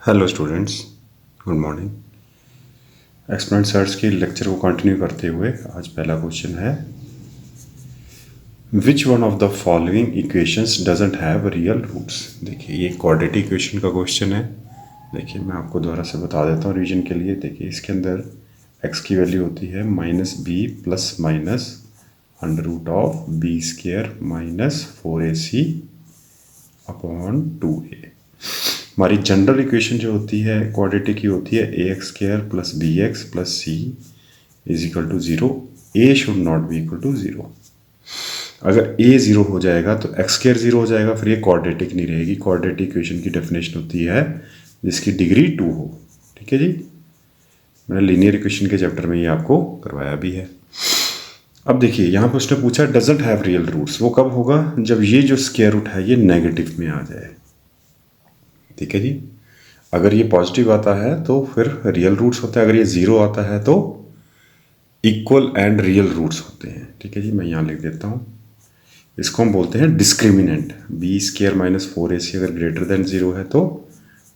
Hello students, good morning. Exponent search के lecture को continue करते हुए आज पहला क्वेश्चन है, which one of the following equations doesn't have real roots. देखिए ये क्वाड्रेटिक इक्वेशन का क्वेश्चन है। देखिए मैं आपको दोबारा से बता देता हूँ रीजन के लिए। देखिए इसके अंदर x की वैल्यू होती है -b plus minus under root of b square minus 4ac upon 2a। हमारी जनरल इक्वेशन जो होती है क्वाड्रेटिक की होती है ax² plus bx plus c is equal to 0। a should not be equal to 0। अगर a 0 हो जाएगा तो x² 0 हो जाएगा, फिर ये क्वाड्रेटिक नहीं रहेगी। क्वाड्रेटिक इक्वेशन की डेफिनेशन होती है जिसकी डिग्री 2 हो। ठीक है जी, मैंने लीनियर इक्वेशन के चैप्टर में ये आपको करवाया भी है। अब देखिए यहाँ पर उसने पूछा डजंट हैव रियल रूट्स। वो कब होगा? जब ये जो स्क्वायर रूट है ये नेगेटिव में आ जाए। ठीक है जी, अगर ये पॉजिटिव आता है तो फिर रियल रूट्स होते हैं, अगर ये 0 आता है तो इक्वल एंड रियल रूट्स होते हैं। ठीक है जी, मैं यहाँ लिख देता हूँ, इसको हम बोलते हैं discriminant. B square minus 4ac अगर ग्रेटर देन 0 है तो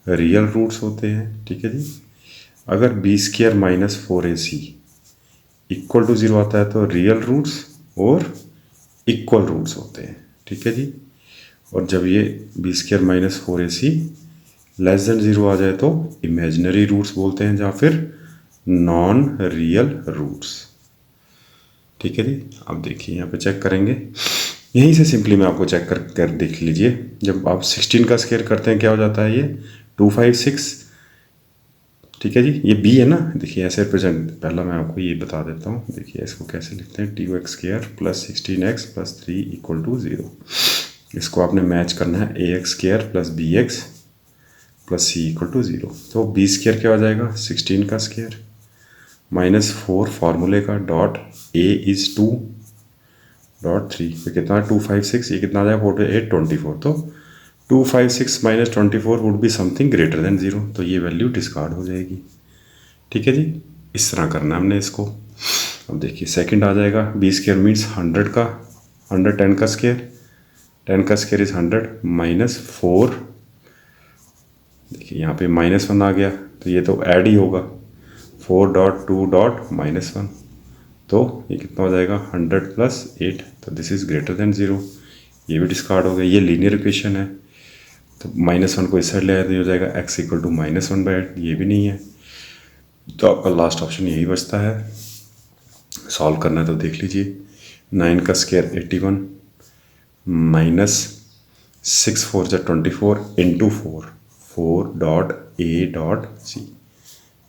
रियल रूट्स होते हैं। ठीक है जी, अगर b square minus 4ac equal to 0 आता है तो रियल रूट्स और इक्वल रूट्स होते हैं। ठीक है जी, और जब ये b square minus 4ac less than 0 आ जाए तो इमेजिनरी रूट्स बोलते हैं या फिर नॉन रियल रूट्स। ठीक है जी, अब देखिए यहाँ पे चेक करेंगे, यहीं से सिंपली मैं आपको चेक कर देख लीजिए। जब आप 16 का स्क्वायर करते हैं क्या हो जाता है? ये 256। ठीक है जी, ये b है ना। देखिए ऐसे रिप्रेजेंट, पहला मैं आपको ये बता देता हूँ। देखिए इसको कैसे लिखते हैं, 2x² plus 16x plus 3 equal to 0। इसको आपने मैच करना है ax² plus bx plus c equal to 0। तो बी स्क्वायर क्या हो जाएगा? 16 का स्क्वायर माइनस 4 फार्मूले का डॉट a इज 2 डॉट 3, तो कितना 256, ये कितना आ जाएगा 4 8 24। तो 256 minus 24 would be something greater than 0, तो ये वैल्यू डिस्कार्ड हो जाएगी। ठीक है जी, इस तरह करना हमने इसको। अब देखिए सेकंड आ जाएगा, बी स्क्वायर मीन्स 100 का 10 का स्क्वायर, 10 का स्क्वायर इज 100 माइनस 4। देखिए यहाँ पे -1 आ गया तो ये तो ऐड ही होगा, 4 डॉट 2 डॉट -1, तो ये कितना हो जाएगा 100 प्लस 8, तो दिस इज ग्रेटर देन 0। ये भी डिस्कार्ड हो गया, ये लीनियर इक्वेशन है। तो -1 को इस साइड ले आए तो ये हो जाएगा x इक्वल टू -1/8, ये भी नहीं है। तो आपका लास्ट ऑप्शन यही बचता है। सॉल्व करना है तो देख लीजिए, 9 का स्क्वायर 81 माइनस 6 4 जा 24 into 4 dot a dot c।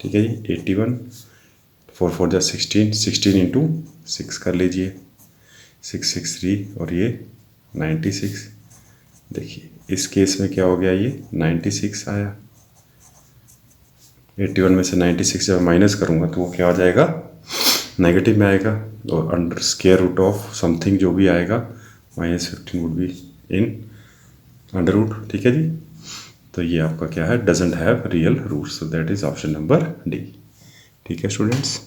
ठीक है जी, 81 4 4 जा 16 इंटू 6 कर लीजिए, 663 और ये 96। देखिए इस केस में क्या हो गया, ये 96 आया। 81 में से 96 जब माइनस करूँगा तो वो क्या हो जाएगा? नेगेटिव में आएगा। और under square root of something जो भी आएगा -15 would be in under root. ठीक है जी, तो ये आपका क्या है? Doesn't have real roots, so that is option number D. ठीक है स्टूडेंट्स,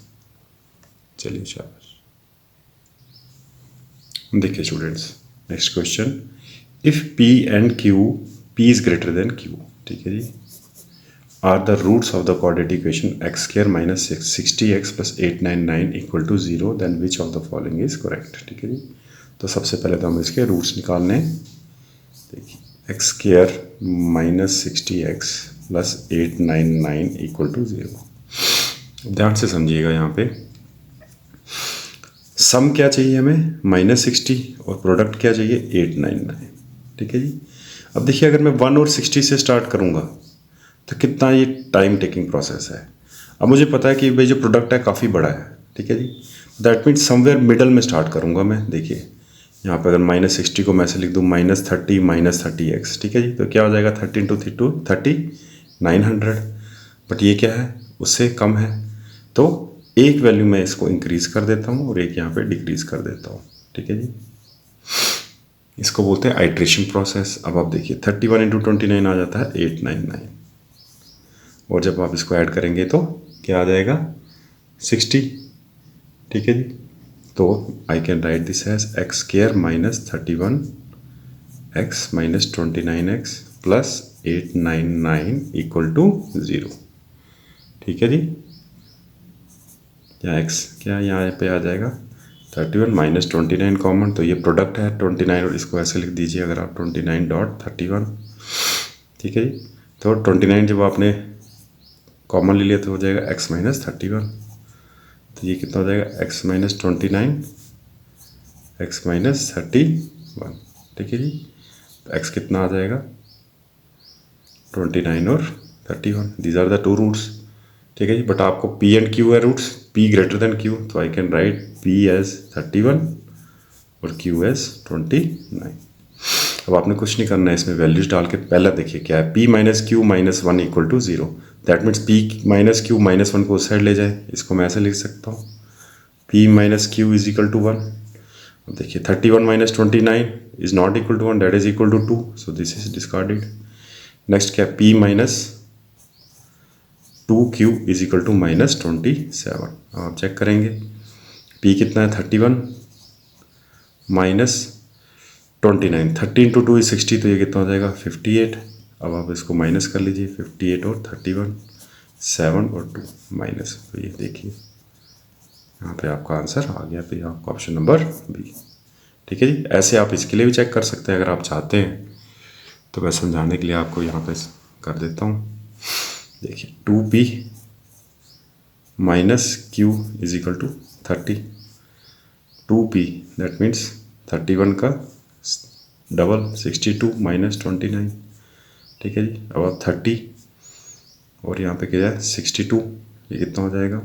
चलिए शाबाश। देखिए students, next question, if p and q, p is greater than q। ठीक है जी, are the roots of the quadratic equation x² minus 60x plus 899 equal to 0, then which of the following is correct. ठीक है जी, तो सबसे पहले तो हम इसके रूट्स निकालने। देखिए x² minus 60x plus 899 equal to 0। ध्यान से समझिएगा, यहाँ पे सम क्या चाहिए हमें? -60 और प्रोडक्ट क्या चाहिए? 899। ठीक है जी, अब देखिए अगर मैं 1 और 60 से स्टार्ट करूँगा तो कितना ये टाइम टेकिंग प्रोसेस है। अब मुझे पता है कि भाई जो प्रोडक्ट है काफ़ी बड़ा है। ठीक है जी, दैट मीन्स समवेयर मिडल में स्टार्ट करूँगा मैं। देखिए यहाँ पे अगर -60 को मैं ऐसे लिख दूँ -30 माइनस 30x। ठीक है जी, तो क्या हो जाएगा 30 × 2 30 900। बट ये क्या है? उससे कम है, तो एक वैल्यू मैं इसको इंक्रीज कर देता हूँ और एक यहाँ पे डिक्रीज कर देता हूँ। ठीक है जी, इसको बोलते हैं आइट्रेशन प्रोसेस। अब आप देखिए 31 × 29 आ जाता है 899, और जब आप इसको ऐड करेंगे तो क्या आ जाएगा? 60। ठीक है जी, तो I can write this as x² minus 31x minus 29x plus 899 equal to 0। ठीक है जी। या x क्या यहाँ पे आ जाएगा 31 माइनस 29 कॉमन, तो ये प्रोडक्ट है 29 और इसको ऐसे लिख दीजिए अगर आप 29.31। ठीक है जी। तो 29 जब आपने कॉमन ले लिया तो हो जाएगा x माइनस 31। तो ये कितना हो जाएगा x माइनस 29 x माइनस 31। ठीक है जी। तो x कितना आ जाएगा 29 और 31। These are the two roots. ठीक है जी। बट आपको p एंड q है roots, p greater than q, तो I can write p as 31 और q एज 29। अब आपने कुछ नहीं करना है, इसमें वैल्यूज डाल के पहले देखिए क्या है, p minus q minus 1 equal to 0। That means p minus q minus 1 को उस साइड ले जाए, इसको मैं ऐसे लिख सकता हूँ p minus q is equal to 1। अब देखिए 31 minus 29 is not equal to 1, that is equal to 2, so this is discarded. Next क्या है, p minus 2q is equal to minus 27। अब आप चेक करेंगे p कितना है 31 माइनस 29, 30 इंटू 2 इज 60, तो ये कितना हो जाएगा 58। अब आप इसको माइनस कर लीजिए 58 और 31, 7 और 2 माइनस, तो ये देखिए यहाँ पे आपका आंसर आ गया, तो ये आपका ऑप्शन नंबर बी। ठीक है जी। ऐसे आप इसके लिए भी चेक कर सकते हैं अगर आप चाहते हैं, तो मैं समझाने के लिए आपको यहाँ पे कर देता हूँ। देखिए 2p minus q is equal to 30, 2p that means 31 का डबल 62 माइनस 29। ठीक है जी। अब आप 30 और यहाँ पे क्या है 62, ये कितना हो जाएगा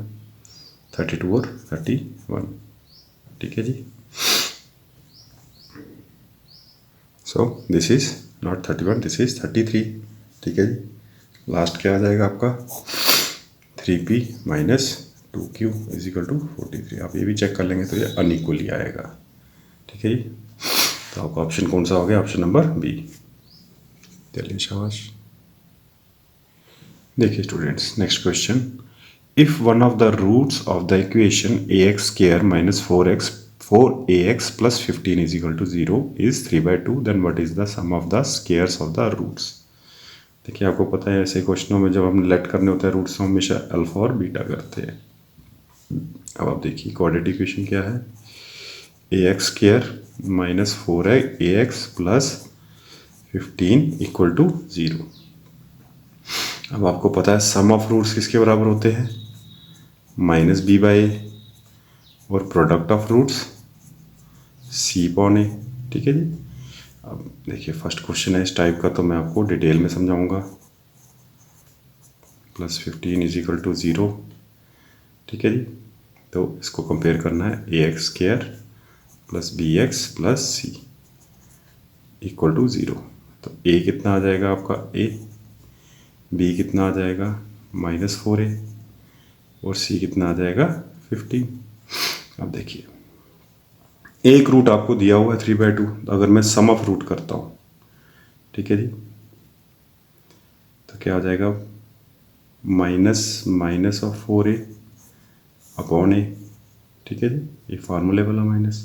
32 और 31। ठीक है जी। So this is not 31, this is 33। ठीक है जी। लास्ट क्या आ जाएगा आपका 3p minus 2q is equal to 43। आप ये भी चेक कर लेंगे तो ये अनइक्वली आएगा। ठीक है जी। तो आपका ऑप्शन कौन सा हो गया, ऑप्शन नंबर बी। चलिए शाबाश। देखिए students, next question, if one of the roots of the equation ax square minus 4ax plus 15 is equal to 0 is 3/2, then what is the sum of the squares of the roots. देखिए आपको पता है ऐसे क्वेश्चनों में जब हमने late करने होते हैं रूट्स, हम हमेशा अल्फा और बीटा करते हैं। अब आप देखिए क्वाड्रेटिक इक्वेशन क्या है, ax square minus 4ax plus 15 equal to 0। अब आपको पता है सम ऑफ रूट्स किसके बराबर होते हैं, माइनस बी बाई ए, और product of roots C upon A. ठीक है जी। अब देखिए फर्स्ट क्वेश्चन है इस टाइप का, तो मैं आपको डिटेल में समझाऊंगा। Plus 15 is equal to 0। ठीक है जी। तो इसको कंपेयर करना है ax square plus bx plus c equal to 0। तो a कितना आ जाएगा आपका a, b कितना आ जाएगा माइनस 4a, और c कितना आ जाएगा 15। अब देखिए एक रूट आपको दिया हुआ है 3/2, अगर मैं सम ऑफ रूट करता हूँ, ठीक है जी, तो क्या आ जाएगा minus of 4a upon A. ठीक है जी। ये फार्मूले वाला माइनस,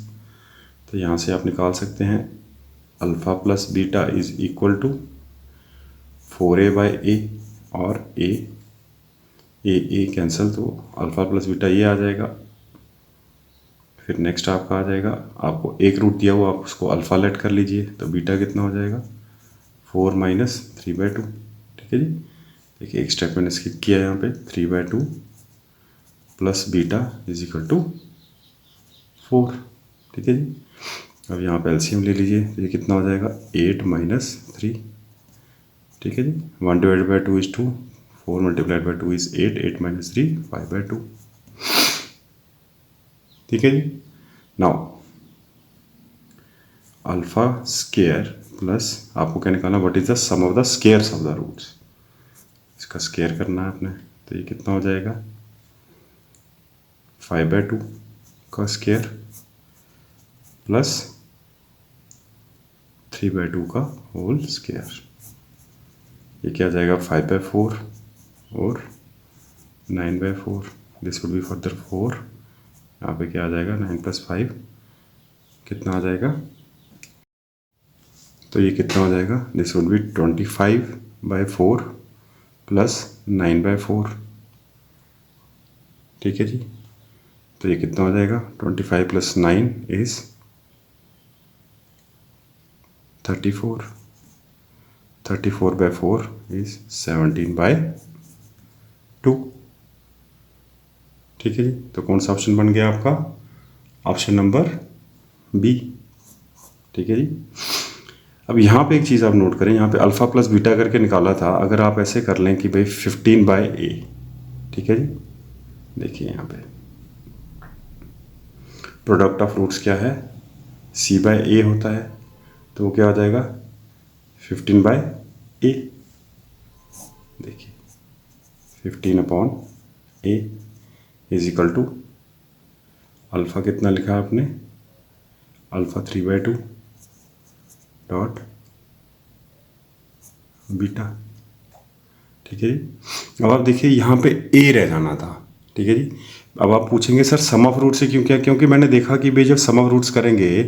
तो यहाँ से आप निकाल सकते हैं alpha plus beta is equal to 4a by A, और ए कैंसिल, तो अल्फ़ा प्लस बीटा ये आ जाएगा। फिर नेक्स्ट आपका आ जाएगा, आपको एक रूट दिया हुआ, आप उसको अल्फ़ा लेट कर लीजिए, तो बीटा कितना हो जाएगा 4 माइनस 3/2। ठीक है जी। देखिए एक स्टेप मैंने स्किप किया यहाँ पे, 3/2 plus beta is equal to 4। ठीक है जी। अब यहाँ पे एलसीएम ले लीजिए, ये कितना हो जाएगा 8 माइनस 3। ठीक है जी। 1 divide by 2 is 2, 4 multiplied by 2 is 8, 8 minus 3 5/2। ठीक है जी। नाउ अल्फा स्केयर प्लस आपको क्या निकालना, what is the sum of the squares of the roots. इसका स्केयर करना है आपने, तो ये कितना हो जाएगा 5/2 का स्केयर प्लस 3/2 का होल स्केयर। ये क्या आ जाएगा 5/4 और 9/4। This would be further 4। यहाँ पे क्या आ जाएगा 9 + 5 कितना आ जाएगा तो ये कितना हो जाएगा, दिस वुड बी 25/4 प्लस 9/4। ठीक है जी, तो ये कितना हो जाएगा, 25 + 9 इज 34। 34/4 इज 17/2। ठीक है जी, तो कौन सा ऑप्शन बन गया आपका, ऑप्शन नंबर बी। ठीक है जी। अब यहाँ पे एक चीज़ आप नोट करें, यहाँ पे अल्फ़ा प्लस बीटा करके निकाला था, अगर आप ऐसे कर लें कि भाई 15/a। ठीक है जी, देखिए यहाँ पे प्रोडक्ट ऑफ रूट्स क्या है, c/a होता है, तो वो क्या हो जाएगा 15/a। देखिए 15/a is equal to alpha कितना लिखा आपने, अल्फ़ा 3/2 डॉट बीटा। ठीक है जी। अब आप देखिए यहाँ पे a रह जाना था। ठीक है जी। अब आप पूछेंगे सर सम ऑफ रूट से क्यों किया, क्योंकि मैंने देखा कि भाई जब सम ऑफ रूट्स करेंगे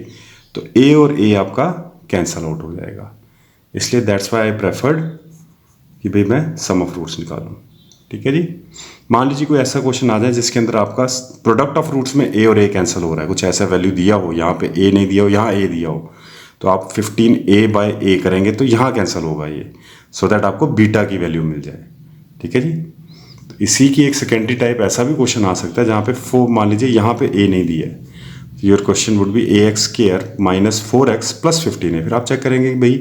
तो a और a आपका कैंसल आउट हो जाएगा, इसलिए दैट्स वाई आई प्रेफर्ड कि भाई मैं सम ऑफ रूट्स निकालूँ। ठीक है जी। मान लीजिए कोई ऐसा क्वेश्चन आ जाए जिसके अंदर आपका प्रोडक्ट ऑफ रूट्स में a और a कैंसिल हो रहा है, कुछ ऐसा वैल्यू दिया हो, यहाँ पे a नहीं दिया हो, यहाँ a दिया हो, तो आप 15a/a करेंगे तो यहाँ कैंसिल होगा ये, सो दैट आपको बीटा की वैल्यू मिल जाए। ठीक है जी। तो इसी की एक सेकेंडरी टाइप ऐसा भी क्वेश्चन आ सकता है जहाँ पे मान लीजिए यहाँ पे a नहीं दिया है, your question would be ax² - 4x + 15 है। फिर आप चेक करेंगे कि भाई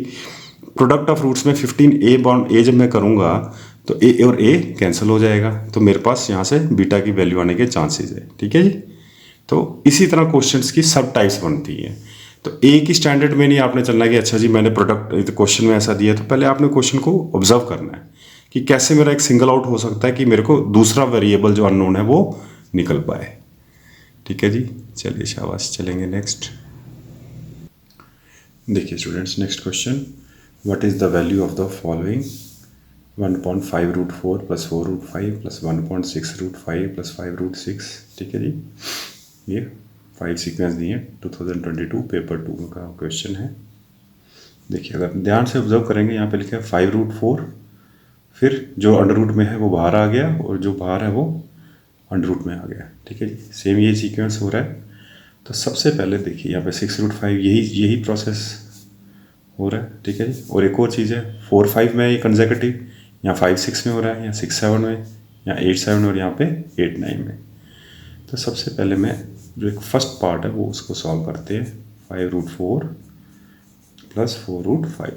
प्रोडक्ट ऑफ रूट्स में 15a बॉन्ड a जब मैं करूँगा तो a और a कैंसिल हो जाएगा, तो मेरे पास यहाँ से बीटा की वैल्यू आने के चांसेस है। ठीक है जी। तो इसी तरह क्वेश्चंस की सब टाइप्स बनती हैं। तो एक ही स्टैंडर्ड में नहीं आपने चलना कि अच्छा जी मैंने प्रोडक्ट क्वेश्चन में ऐसा दिया, तो पहले आपने क्वेश्चन को ऑब्जर्व करना है कि कैसे मेरा एक सिंगल आउट हो सकता है कि मेरे को दूसरा वेरिएबल जो अननोन है वो निकल पाए। ठीक है जी। चलिए शाबाश, चलेंगे नेक्स्ट। देखिए students, next question, what is the value of the following 1.5√4 + 4√5 + 1.6√5 + 5√6। ठीक है जी। ये 5 सीक्वेंस दिए 2022 पेपर 2 का क्वेश्चन है। देखिए अगर ध्यान से ऑब्जर्व करेंगे, यहाँ पे लिखा है 5√4, फिर जो अंडर रूट में है वो बाहर आ गया और जो बाहर है वो अंडर रूट में आ गया। ठीक है जी। सेम ये सीक्वेंस हो रहा है। तो सबसे पहले देखिए यहाँ पे 6√5, यही प्रोसेस हो रहा है। ठीक है जी। और एक और चीज़ है 4-5 में ये कंसेक्यूटिव, यहाँ 5-6 में हो रहा है, यहाँ 6-7 में, यहाँ 8-7 में और यहाँ पे 8-9 में। तो सबसे पहले मैं जो एक फर्स्ट पार्ट है वो उसको सॉल्व करते हैं, 5√4 + 4√5।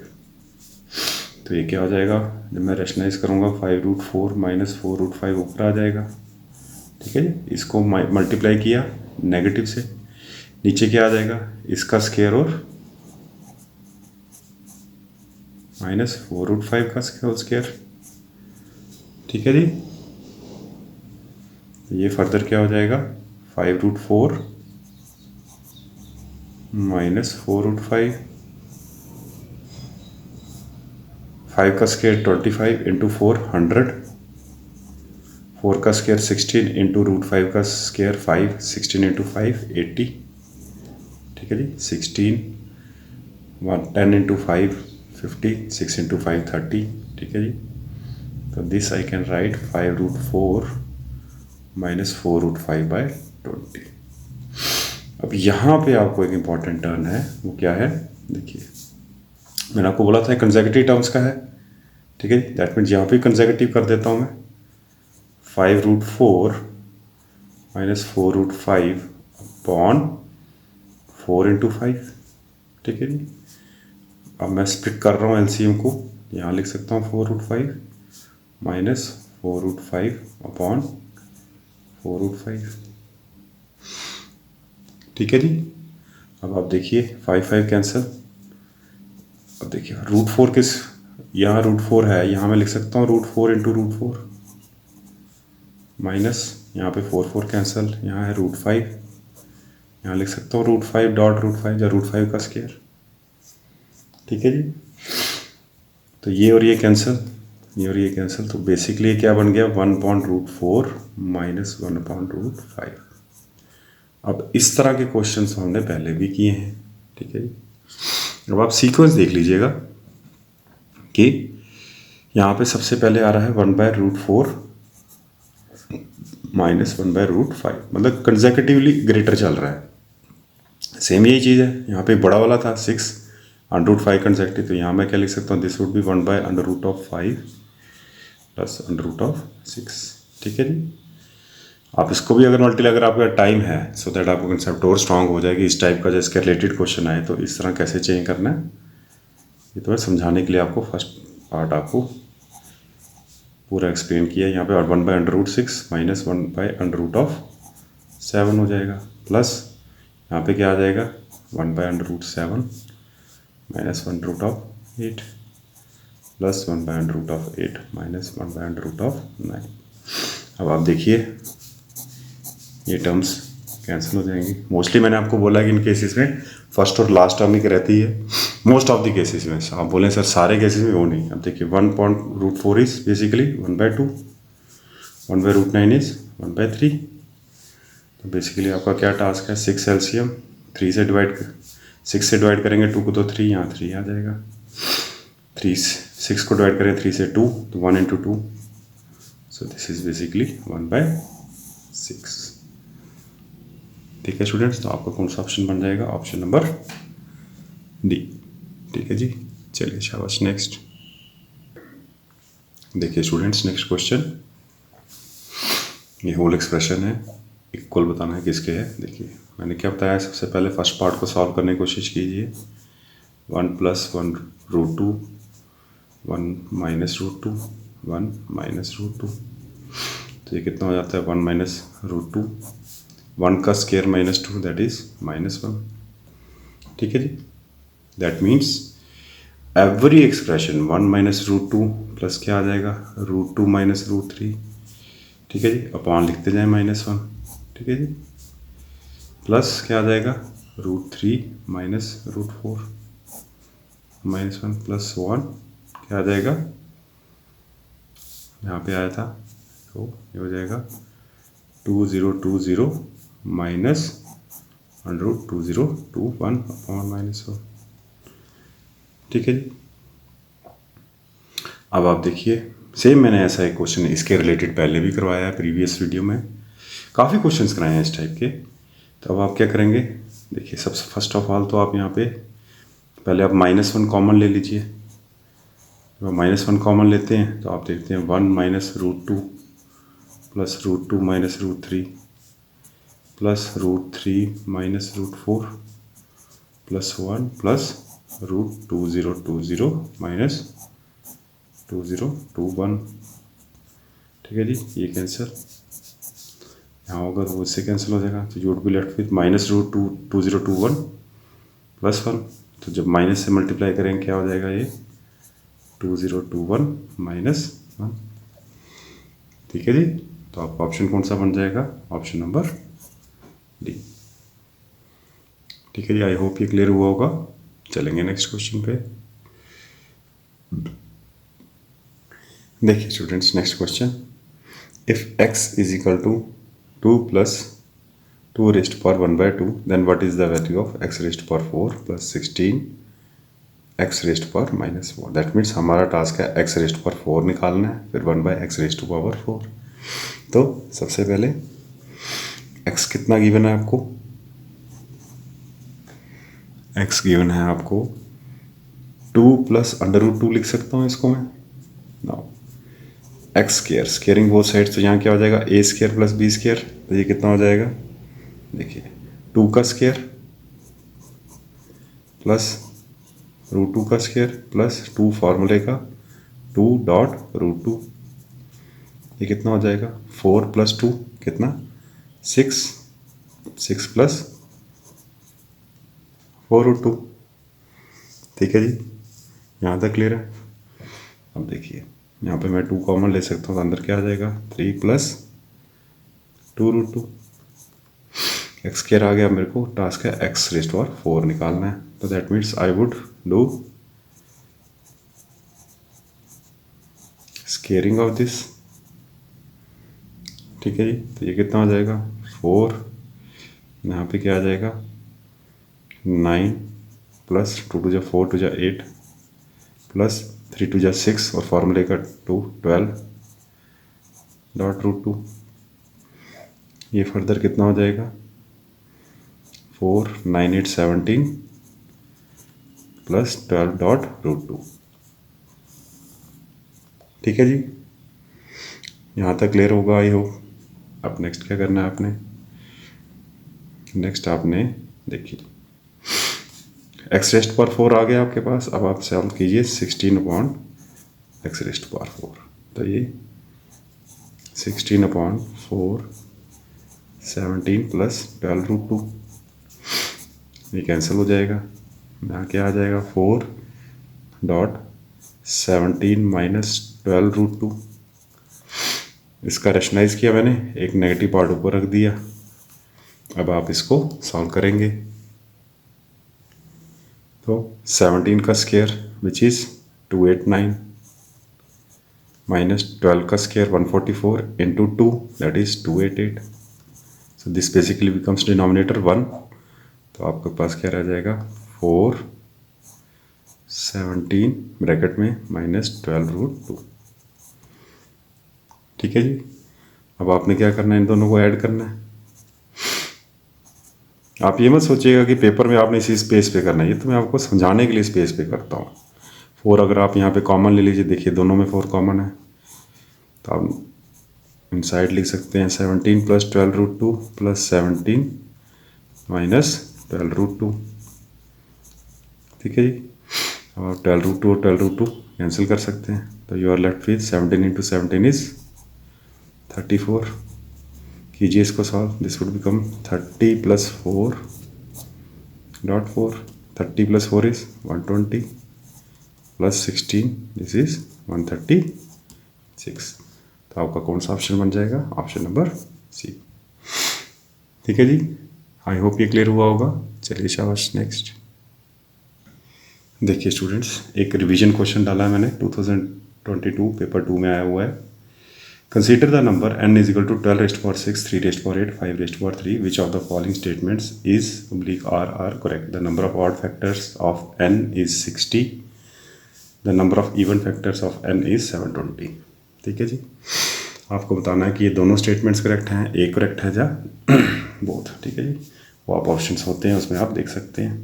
तो ये क्या हो जाएगा, जब मैं रेशनलाइज करूँगा 5√4 - 4√5 ऊपर आ जाएगा। ठीक है जी। इसको मल्टीप्लाई किया नेगेटिव से, नीचे क्या आ जाएगा, इसका स्क्वायर और -4√5 का स्क्वायर। ठीक है जी। ये फर्दर क्या हो जाएगा, 5√4 - 4√5, 5 का स्क्वायर 25 × 4 100, 4 का स्क्वायर 16 × √5 का स्क्वायर 5, 16 × 5 80। ठीक है जी। 16 10 × 5 50, 6 × 5 30। ठीक है जी। तो दिस आई कैन राइट 5√4 - 4√5/20। अब यहाँ पे आपको एक इम्पॉर्टेंट टर्न है, वो क्या है, देखिए मैंने आपको बोला था कंसेक्यूटिव टर्म्स का है। ठीक है। दैट मीन्स यहाँ पे कंसेक्यूटिव कर देता हूँ मैं, 5√4 - 4√5/4 × 5। ठीक है जी। अब मैं स्प्लिट कर रहा हूँ एलसीएम को, यहाँ लिख सकता हूँ 4√5 - 4√5/4√5। ठीक है जी। अब आप देखिए 5 कैंसिल। अब देखिए √4 किस, यहाँ √4 है, यहाँ मैं लिख सकता हूँ √4 × √4 माइनस, यहाँ पे 4 कैंसिल, यहाँ है √5, यहाँ लिख सकता हूँ √5 डॉट √5 या √5 का स्क्वायर। ठीक है जी। तो ये और ये कैंसिल, ये और ये कैंसिल, तो बेसिकली क्या बन गया, 1/√4 - 1/√5। अब इस तरह के क्वेश्चंस हमने पहले भी किए हैं। ठीक है जी। अब आप सीक्वेंस देख लीजिएगा कि यहाँ पे सबसे पहले आ रहा है 1/√4 माइनस 1/√5, मतलब कंसेक्यूटिवली ग्रेटर चल रहा है। सेम यही चीज़ है, यहाँ पे बड़ा वाला था 6 √5 कंसेक्यूटिव, तो यहाँ मैं क्या लिख सकता हूँ, दिस वुड बी 1/√5 प्लस √6। ठीक है जी। आप इसको भी अगर मल्टीप्लाई, अगर आपका टाइम है सो दैट आपको कंसेप्ट और स्ट्रांग हो जाएगी। इस टाइप का जो इसके रिलेटेड क्वेश्चन आए तो इस तरह कैसे चेंज करना है, ये तो है समझाने के लिए आपको फर्स्ट पार्ट आपको पूरा एक्सप्लेन किया। यहाँ पे 1/√6 माइनस 1/√7 हो जाएगा, प्लस यहाँ पे क्या आ जाएगा 1/√7 माइनस 1/8 प्लस 1/8 माइनस 1/9। अब आप देखिए ये टर्म्स कैंसिल हो जाएंगी। मोस्टली मैंने आपको बोला कि इन केसेस में फर्स्ट और लास्ट टर्म ही रहती है, मोस्ट ऑफ द केसेस में। आप बोलें सर सारे केसेस में, वो नहीं। अब देखिए 1/√4 इज बेसिकली 1/2, 1/√9 इज 1/3। तो बेसिकली आपका क्या टास्क है, 6 एलसीएम 6 से डिवाइड करेंगे 2 को तो 3, यहाँ 3 आ जाएगा। 6 को डिवाइड करें 3 से 2 तो 1 × 2, सो दिस इज बेसिकली 1/6। ठीक है स्टूडेंट्स, तो आपका कौन सा ऑप्शन बन जाएगा, ऑप्शन नंबर डी। ठीक है जी, चलिए शाबाश। नेक्स्ट देखिए स्टूडेंट्स, नेक्स्ट क्वेश्चन, ये होल एक्सप्रेशन है, इक्वल बताना है किसके है। देखिए मैंने क्या बताया, सबसे पहले फर्स्ट पार्ट को सॉल्व करने की कोशिश कीजिए। 1 + 1√2 1 - √2 1 - √2, तो ये कितना हो जाता है 1 - √2, 1 का स्क्वायर -2 दैट इज -1। ठीक है जी, that means every expression 1 - √2 plus क्या आ जाएगा √2 - √3। ठीक है जी, अपॉन लिखते जाए -1। ठीक है जी, प्लस क्या आ जाएगा √3 - √4 -1 प्लस 1 क्या आ जाएगा, यहाँ पे आया था तो ये हो जाएगा 2020 माइनस √2021 अपॉन -1। ठीक है जी, अब आप देखिए सेम मैंने ऐसा एक क्वेश्चन इसके रिलेटेड पहले भी करवाया है, प्रीवियस वीडियो में काफ़ी क्वेश्चंस कराए हैं इस टाइप के। तो अब आप क्या करेंगे, देखिए सबसे फर्स्ट ऑफ ऑल तो आप यहाँ पे पहले आप -1 कॉमन ले लीजिए। जब आप -1 कॉमन लेते हैं तो आप देखते हैं 1 - √2 plus √2 - √3 plus √3 - √4 plus 1 plus √2020 minus 2021। ठीक है जी, ये कैंसिल यहाँ होगा तो उससे कैंसिल हो जाएगा, तो you would be left with -√2021 plus 1। तो जब माइनस से मल्टीप्लाई करेंगे क्या हो जाएगा ये 2021 माइनस 1। ठीक है जी, तो आपका ऑप्शन कौन सा बन जाएगा, ऑप्शन नंबर डी। ठीक है जी, आई होप ये क्लियर हुआ होगा। चलेंगे नेक्स्ट क्वेश्चन पे। देखिए students, next question, if x is equal to 2 + 2 raised to power 1/2 then what is the value of x raised to power 4 plus 16 x raised to power -4। That means हमारा task है x raised to power 4 निकालना है, फिर 1/x raised to power 4। तो सबसे पहले x कितना given है आपको, x गिवन है आपको 2 + √2 लिख सकता हूँ इसको मैं। Now x square, squaring both sides, तो यहाँ क्या हो जाएगा a² + b², तो ये कितना हो जाएगा, देखिए 2 का स्क्वायर प्लस √2 का स्क्वायर प्लस 2 फार्मूले का 2.√2, ये कितना हो जाएगा 4 + 2 कितना 6, 6 + 4√2। ठीक है जी, यहाँ तक क्लियर है। अब देखिए यहाँ पे मैं 2 कॉमन ले सकता हूँ, तो अंदर क्या आ जाएगा 3 + 2√2। x² आ गया, मेरे को टास्क है x raised to power 4 निकालना है, तो that means I would do squaring of this. ठीक है जी, तो ये कितना हो जाएगा 4, यहाँ पे क्या आ जाएगा 9 प्लस 2 टू जा 4 टू जा 8 प्लस 3 टू जा 6 और फॉर्मूले का 2 12 डॉट रूट 2। ये फर्दर कितना हो जाएगा 4 9 8 17 प्लस 12 डॉट रूट 2। ठीक है जी, यहाँ तक क्लियर होगा आई होप। अब नेक्स्ट क्या करना है आपने, नेक्स्ट आपने देखिए एक्स रेस्ट पावर 4 आ गया आपके पास। अब आप सॉल्व कीजिए 16 अपॉन एक्स रेस्ट पावर 4। तो ये 16 अपॉन 4 17 प्लस 12 रूट 2, ये कैंसिल हो जाएगा। यहाँ क्या आ जाएगा 4 डॉट 17 माइनस 12 रूट 2। इसका रेशनलाइज किया मैंने, एक नेगेटिव पार्ट ऊपर रख दिया। अब आप इसको सॉल्व करेंगे तो 17 का स्क्वायर विच इज़ 289 माइनस 12 का square 144 into 2 that is 288। So this basically becomes denominator 1। तो आपके पास क्या रह जाएगा 4 17 ब्रैकेट में माइनस 12 रूट 2। ठीक है जी, अब आपने क्या करना है, इन दोनों को ऐड करना है। आप ये मत सोचिएगा कि पेपर में आपने इसी स्पेस पे करना है, ये तो मैं आपको समझाने के लिए स्पेस पे करता हूँ। 4 अगर आप यहाँ पे कॉमन ले लीजिए, देखिए दोनों में 4 कॉमन है, तो आप इनसाइड लिख सकते हैं 17 plus 12 root 2 plus 17 minus 12 root 2। ठीक है जी, अब आप 12 रूट 2 और 12 रूट 2 कैंसिल कर सकते हैं। तो you are left with 17 into 17 is 34। कीजिए इसको solve, this would become 30 plus 4 dot 4। 30 plus 4 is 120 plus 16 this is 136। तो आपका कौन सा ऑप्शन बन जाएगा, ऑप्शन नंबर सी। ठीक है जी, आई होप ये क्लियर हुआ होगा। चलिए शाबाश, नेक्स्ट देखिए स्टूडेंट्स, एक रिवीजन क्वेश्चन डाला है मैंने 2022 पेपर 2 में आया हुआ है। Consider the number n is equal to 12 raised to power 6, 3 raised to power 8, 5 raised to power 3. Which of the following statements is oblique are correct? The number of odd factors of n is 60. The number of even factors of n is 720. ठीक है जी, आपको बताना है कि ये दोनों statements correct हैं, A correct है या बोथ। ठीक है जी, वो आप ऑप्शंस होते हैं उसमें आप देख सकते हैं।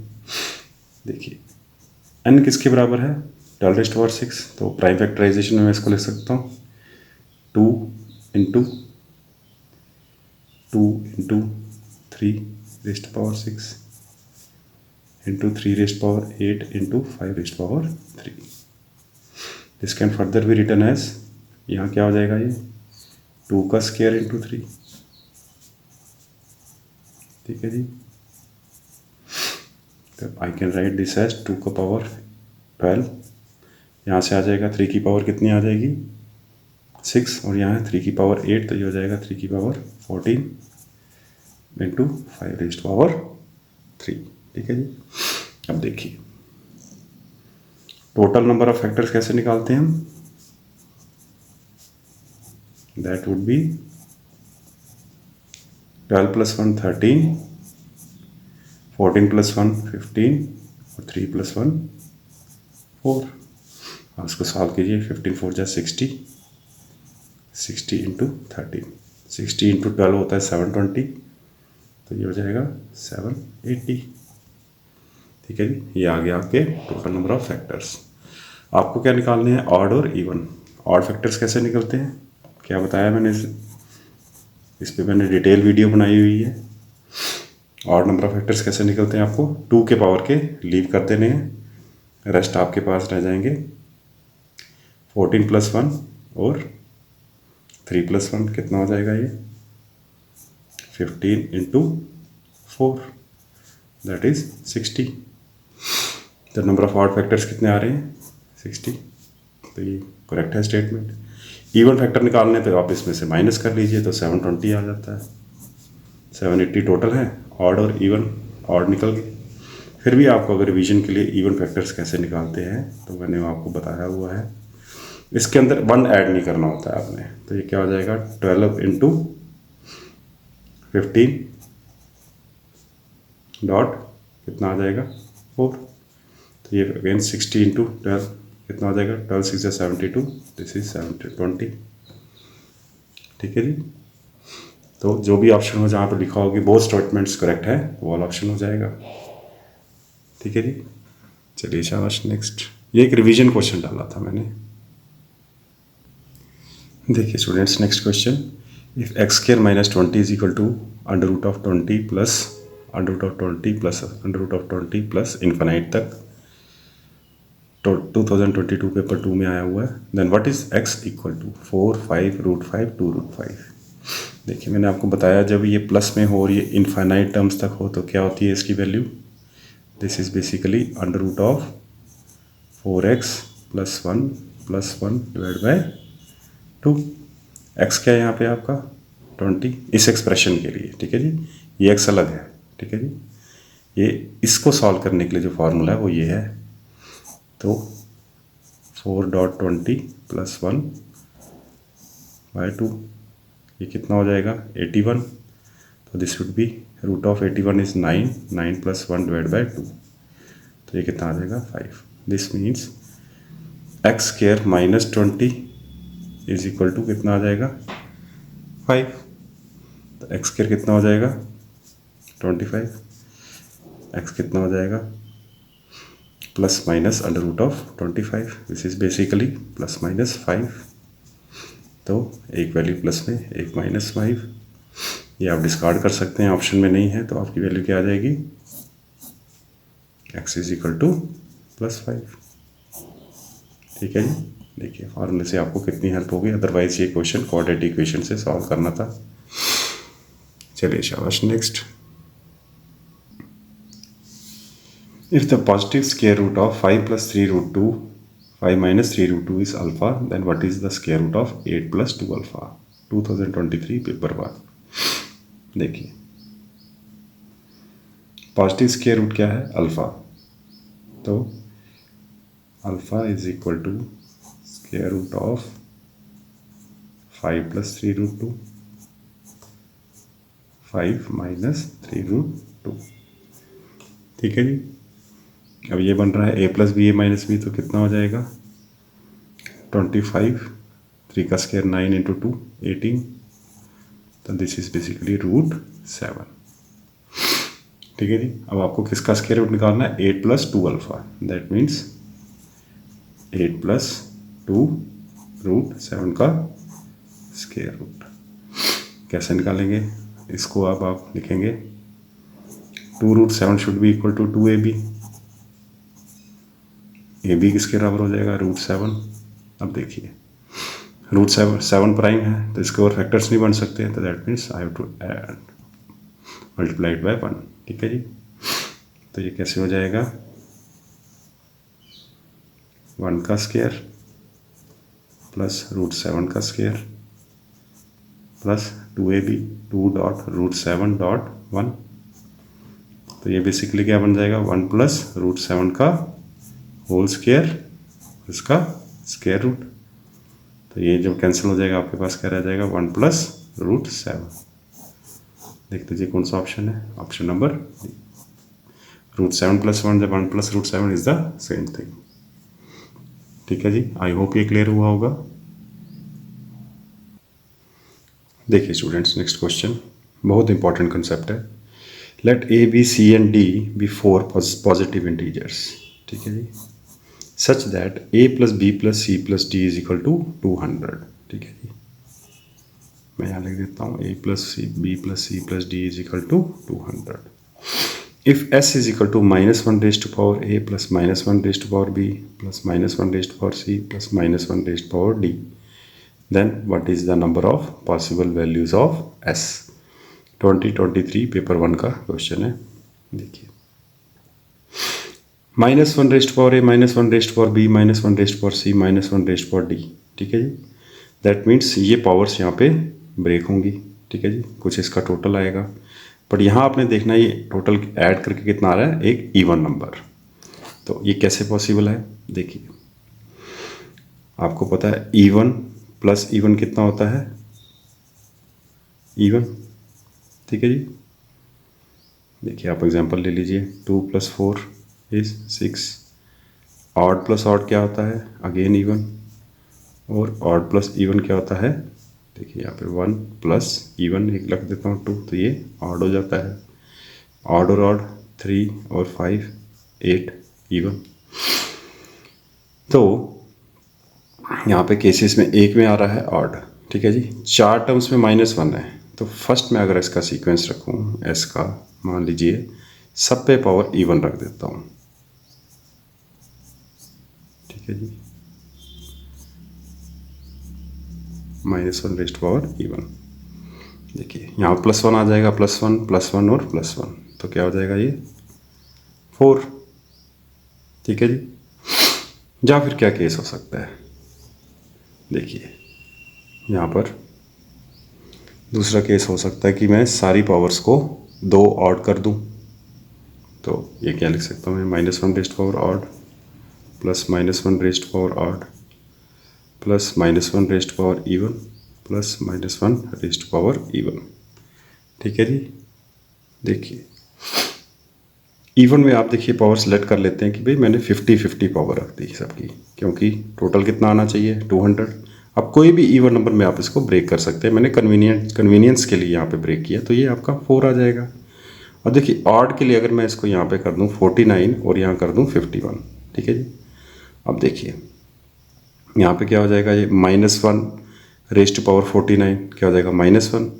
देखिए n किसके बराबर है 12 raised to power 6, तो प्राइम फैक्टराइजेशन में मैं इसको लिख सकता हूँ 2 into 3 raised power 6 into 3 raised power 8 into 5 raised power 3। This can further be written as, यहाँ क्या हो जाएगा ये 2 का स्क्वायर इंटू 3। ठीक है जी, तो I can write this as 2 का पावर 12। यहाँ से आ जाएगा 3 की पावर कितनी आ जाएगी 6, और यहाँ है 3 की पावर 8, तो ये हो जाएगा 3 की पावर 14 इंटू 5 रेस्ट पावर 3। ठीक है जी, अब देखिए टोटल नंबर ऑफ फैक्टर्स कैसे निकालते हैं हम, that would be 12 plus 1 13, 14 plus 1 15 और 3 प्लस 1 4। आप इसको सॉल्व कीजिए, 15 4 जा 60, 60 इंटू 13, 60 इंटू 12 होता है 720, तो ये हो जाएगा 780। ठीक है जी, ये आ गया आपके टोटल नंबर ऑफ फैक्टर्स। आपको क्या निकालने हैं, ऑड और इवन। ऑड फैक्टर्स कैसे निकलते हैं, क्या बताया मैंने, इस पे मैंने डिटेल वीडियो बनाई हुई है। ऑड नंबर ऑफ फैक्टर्स कैसे निकलते हैं, आपको 2 के पावर के लीव कर देने हैं, रेस्ट आपके पास रह जाएंगे 14 प्लस 1 और 3 प्लस 1 कितना हो जाएगा ये 15 into 4 that is 60। The number of odd factors कितने आ रहे हैं 60, तो ये करेक्ट है स्टेटमेंट। इवन फैक्टर निकालने पे आप इसमें से माइनस कर लीजिए तो 720 आ जाता है। 780 टोटल है, ऑड और इवन, ऑड निकल गए। फिर भी आपको अगर रिवीजन के लिए इवन फैक्टर्स कैसे निकालते हैं तो मैंने आपको बताया हुआ है। इसके अंदर 1 ऐड नहीं करना होता है आपने, तो ये क्या हो जाएगा 12 इंटू 15 डॉट कितना आ जाएगा 4। तो ये अगेन 60 इंटू 12 कितना हो जाएगा, 12 6 या 72, दिस इज 20। ठीक है जी। तो जो भी ऑप्शन हो जहाँ पर लिखा होगी बोथ स्टेटमेंट्स करेक्ट है वो वाला ऑप्शन हो जाएगा। ठीक है जी। चलिए शाबाश। नेक्स्ट, ये एक रिवीजन क्वेश्चन डाला था मैंने। देखिए students, next question, if x square minus 20 is equal to under root of 20 plus under root of 20 plus under root of 20 plus infinite तक, तो 2022 पेपर 2 में आया हुआ है, then what is x equal to 4 5 root 5 2 root 5। देखिए मैंने आपको बताया जब ये प्लस में हो और ये इन्फाइनाइट टर्म्स तक हो तो क्या होती है इसकी value, this is basically under root of 4x plus 1 divide by 2। X क्या है यहाँ पे आपका 20 इस एक्सप्रेशन के लिए। ठीक है जी, ये एक्स अलग है। ठीक है जी, ये इसको सॉल्व करने के लिए जो फार्मूला है वो ये है, तो 4.20 प्लस 1 बाय 2, ये कितना हो जाएगा 81। तो this would be root of 81 is 9 plus 1 divide by 2, तो ये कितना आ जाएगा 5। This means x square minus 20 is equal to कितना आ जाएगा 5। तो एक्स स्क्वायर कितना हो जाएगा 25, एक्स कितना हो जाएगा plus minus under root of 25, this is basically plus minus 5। तो एक वैल्यू प्लस में एक माइनस 5, ये आप डिस्कार्ड कर सकते हैं, ऑप्शन में नहीं है, तो आपकी वैल्यू क्या आ जाएगी x is equal two plus 5। ठीक है जी। देखिए फार्मूले से आपको कितनी हेल्प होगी, अदरवाइज ये क्वेश्चन क्वाड्रेटिक इक्वेशन से सॉल्व करना था। चलिए शाबाश। Next, if the positive square root of 5 plus 3 root 2 5 minus 3 root 2 is alpha, then what is the square root of 8 plus 2 alpha. 2023 paper 1। देखिए पॉजिटिव स्क्वायर रूट क्या है alpha, तो alpha is equal to square root of 5 plus 3 root 2 5 minus 3 root 2। ठीक है जी। अब ये बन रहा है a plus b a minus b, तो कितना हो जाएगा 25, 3 का स्क्वायर 9 इंटू 2 18, तो दिस इज बेसिकली रूट 7। ठीक है जी। अब आपको किसका स्क्वायर रूट निकालना है 8 plus 2 alpha, that means 8 plus 2 root 7 का स्क्वायर रूट। कैसे निकालेंगे इसको, अब आप लिखेंगे 2 root 7 should be equal to 2ab, a b किसके बराबर हो जाएगा रूट 7। अब देखिए रूट 7 प्राइम है तो इसके और फैक्टर्स नहीं बन सकते, तो that means I have to add multiplied by 1। ठीक है जी। तो ये कैसे हो जाएगा 1 का स्क्वायर प्लस रूट 7 का square plus 2ab 2 dot root 7 dot 1, तो ये बेसिकली क्या बन जाएगा 1 प्लस रूट 7 का होल स्क्वायर, इसका स्क्वायर रूट। तो ये जब कैंसिल हो जाएगा आपके पास क्या रह जाएगा 1 प्लस रूट 7। देख लीजिए कौन सा ऑप्शन है, option number D. Root 7 plus 1 जब 1 plus root 7 is the same thing. ठीक है जी, आई होप ये क्लियर हुआ होगा। देखिए स्टूडेंट्स, नेक्स्ट क्वेश्चन बहुत इंपॉर्टेंट कंसेप्ट है। Let A B C and D be 4 positive integers. ठीक है जी, such that a plus B plus C plus D is equal to 200। ठीक है जी, मैं यहाँ लिख देता हूँ a plus c b plus C plus D is equal to 200। If s is equal to -1 raise to power a plus -1 raise to power b plus -1 raise to power c plus -1 raise to power d, then what is the number of possible values of s। 2023 paper 1 का question है। देखिए -1 raise to power a -1 raise to power b -1 raise to power c -1 raise to power d। ठीक है जी, that means ये powers यहाँ पे break होंगी। ठीक है जी, कुछ इसका टोटल आएगा, बट यहाँ आपने देखना ये टोटल ऐड करके कितना आ रहा है एक इवन नंबर। तो ये कैसे पॉसिबल है, देखिए आपको पता है इवन प्लस इवन कितना होता है इवन। ठीक है जी, देखिए आप एग्जांपल ले लीजिए 2 + 4 इज 6, ऑड प्लस ऑड क्या होता है, अगेन इवन, और ऑड प्लस इवन क्या होता है, देखिए यहाँ पे 1 प्लस इवन एक रख देता हूँ 2, तो ये ऑड हो जाता है। ऑड और ऑड 3 और 5 8 इवन। तो यहाँ पे केसेस में एक में आ रहा है ऑड, ठीक है जी। 4 टर्म्स में -1 है, तो फर्स्ट में अगर इसका सीक्वेंस रखूँ एस का, मान लीजिए सब पे पावर इवन रख देता हूँ, ठीक है जी, -1 रेस्ट पावर इवन। देखिए यहाँ +1 आ जाएगा, +1 +1 और +1, तो क्या हो जाएगा ये 4, ठीक है जी। या फिर क्या केस हो सकता है, देखिए यहाँ पर दूसरा केस हो सकता है कि मैं सारी पावर्स को 2 ऑड कर दूं, तो ये क्या लिख सकता हूँ मैं, -1 rest power odd plus -1 rest power odd plus -1 rest power even plus -1 rest power even, ठीक है जी। देखिए इवन में आप देखिए पावर सेलेक्ट कर लेते हैं कि भाई मैंने 50-50 पावर रख दी सबकी, क्योंकि टोटल कितना आना चाहिए 200। अब कोई भी इवन नंबर में आप इसको ब्रेक कर सकते हैं, मैंने कन्वीनियंस के लिए यहाँ पे ब्रेक किया, तो ये आपका 4 आ जाएगा। और देखिए ऑड के लिए अगर मैं इसको यहाँ पे कर दूँ 49 और यहाँ कर दूँ 51, ठीक है जी। अब देखिए यहाँ पे क्या हो जाएगा, ये -1 रेस्ट पावर 49 क्या हो जाएगा -1,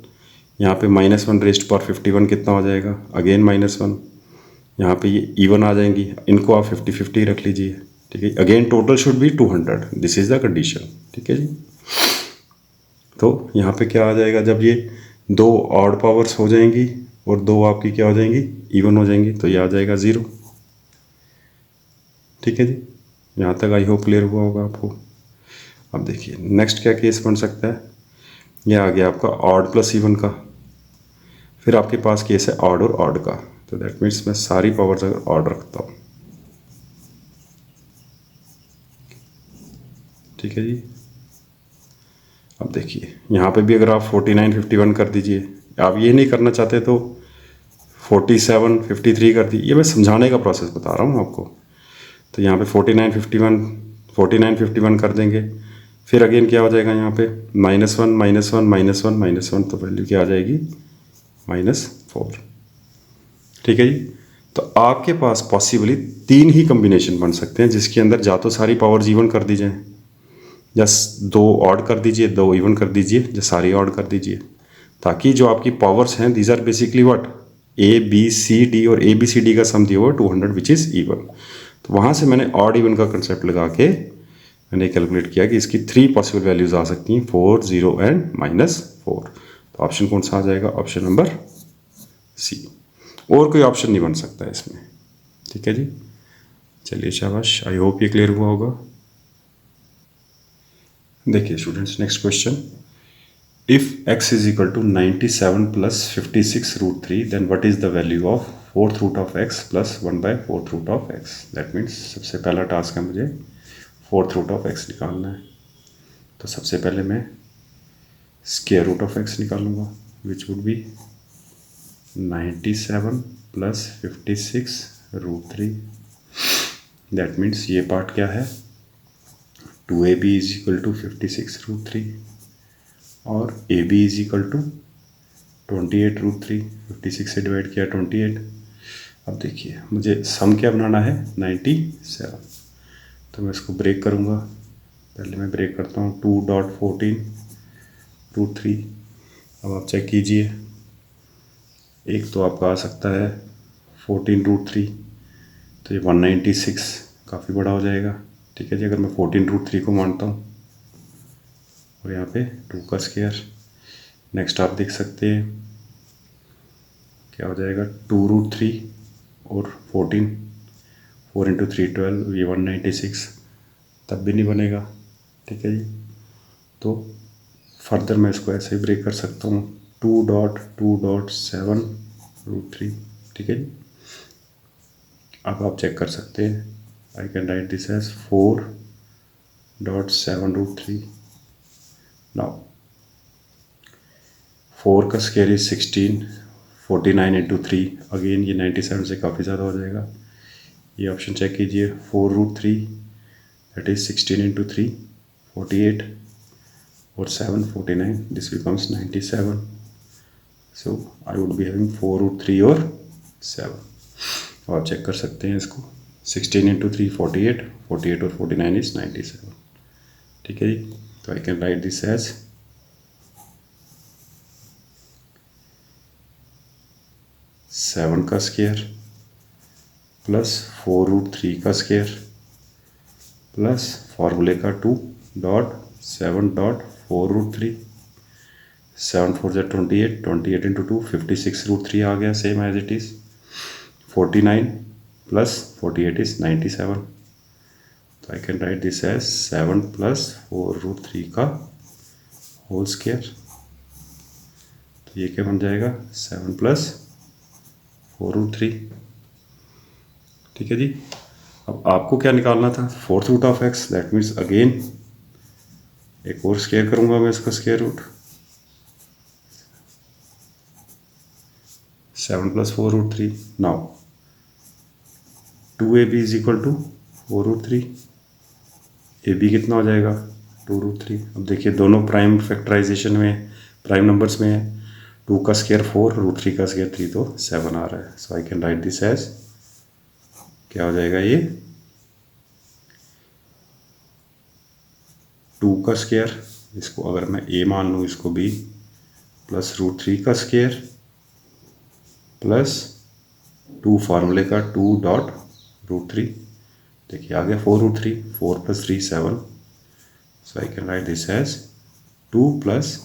यहाँ पे -1 रेस्ट पावर 51 कितना हो जाएगा, अगेन -1, यहाँ पे ये इवन आ जाएंगी, इनको आप 50-50 रख लीजिए, ठीक है। Again total should be 200, this is the condition, ठीक है जी। तो यहाँ पे क्या आ जाएगा, जब ये 2 ऑड पावर्स हो जाएंगी और 2 आपकी क्या हो जाएंगी, इवन हो जाएंगी, तो ये आ जाएगा 0, ठीक है जी। यहाँ तक आई होप क्लियर हुआ होगा आपको। अब देखिए नेक्स्ट क्या केस बन सकता है, ये आ गया आपका ऑड प्लस इवन का, फिर आपके पास केस है ऑड और ऑड का, तो दैट मीन्स मैं सारी पावर्स अगर ऑड रखता हूँ, ठीक है जी। अब देखिए यहाँ पे भी अगर आप 49 51 कर दीजिए, आप ये नहीं करना चाहते तो 47 53 कर दीजिए, ये मैं समझाने का प्रोसेस बता रहा हूँ आपको। तो यहाँ पे 49 51 कर देंगे, फिर अगेन क्या हो जाएगा यहाँ पे -1 -1 -1 -1, तो वैल्यू क्या आ जाएगी -4, ठीक है जी। तो आपके पास पॉसिबली 3 ही कम्बिनेशन बन सकते हैं, जिसके अंदर या तो सारी पावर्स इवन कर दी जाएँ, या 2 ऑड कर दीजिए, 2 इवन कर दीजिए, या सारी ऑड कर दीजिए, ताकि जो आपकी पावर्स हैं these are basically what, a B c d, और ए बी सी डी का सम दिया हुआ 200 विच इज़ इवन। तो वहाँ से मैंने ऑड इवन का कंसेप्ट लगा के मैंने कैलकुलेट किया कि इसकी 3 पॉसिबल वैल्यूज आ सकती हैं, 4 0 एंड -4। तो ऑप्शन कौन सा आ जाएगा, ऑप्शन नंबर सी, और कोई ऑप्शन नहीं बन सकता है इसमें, ठीक है जी। चलिए शाबाश, आई होप ये क्लियर हुआ होगा। देखिए students next question, if x is equal to 97 plus 56 root 3 then what is the value of 4th root of x plus 1/4th root of x। That means सबसे पहला टास्क है मुझे 4th root of x निकालना है। तो सबसे पहले मैं स्क्वायर रूट ऑफ x निकालूंगा, which would be 97 plus 56 root 3। That means ये पार्ट क्या है, 2ab is equal to 56 root 3 और ab is equal to 28 root 3, 56 से डिवाइड किया 28। अब देखिए मुझे सम क्या बनाना है 97, तो मैं इसको ब्रेक करूँगा। पहले मैं ब्रेक करता हूँ 2.14 रूट 3। अब आप चेक कीजिए, एक तो आपका आ सकता है 14 रूट 3, तो ये 196 काफ़ी बड़ा हो जाएगा, ठीक है जी। अगर मैं 14 रूट 3 को मानता हूँ और यहाँ पे 2 का स्क्वायर, नेक्स्ट आप देख सकते हैं क्या हो जाएगा 2 रूट 3 और 14, 4 इंटू 3 12, ये 196, तब भी नहीं बनेगा, ठीक है जी। तो फर्दर मैं इसको ऐसे ही ब्रेक कर सकता हूँ 2.2.7 रूट 3, ठीक है जी। अब आप चेक कर सकते हैं, I can write this as 4.7 root 3। Now 4 का स्क्वायर इज 16, 49 इंटू 3, अगेन ये 97 से काफ़ी ज़्यादा हो जाएगा। ये ऑप्शन चेक कीजिए 4 रूट 3 दैट इज 16 इंटू 3 48 और 7 49, this becomes 97. So I would be having 4√3 और 7. और आप चेक कर सकते हैं इसको. 16 इंटू 3 48, 48 और 49 इज 97. ठीक है जी. तो I can write this as 7 का स्क्वायर प्लस 4√3 का स्क्वायर प्लस फॉर्मूले का 2 डॉट 7 डॉट 4√3. 7 4 जा 28, 28 इंटू 2 56√3 आ गया, same as it is. 49 plus 48 is 97. तो I can write this as 7 plus 4√3 का होल स्क्वायर. तो ये क्या बन जाएगा? 7 प्लस 4√3. ठीक है जी. अब आपको क्या निकालना था? 4th root of x. That means again एक और स्क्वायर करूंगा मैं इसका square root. 7 plus 4√3. Now 2ab is equal to 4√3. ab कितना हो जाएगा? 2√3. अब देखिए दोनों प्राइम फैक्टराइजेशन में, प्राइम नंबर्स में है. 2 का स्क्वायर 4, √3 का स्क्वायर 3, तो 7 आ रहा है. So I can write this as, क्या हो जाएगा ये? 2 का स्क्वायर, इसको अगर मैं a मान लूँ, इसको b, प्लस √3 का स्क्वायर प्लस 2 फार्मूले का 2 डॉट √3. देखिए आ गया 4√3. 4 plus 3 7. So I can write this as 2 plus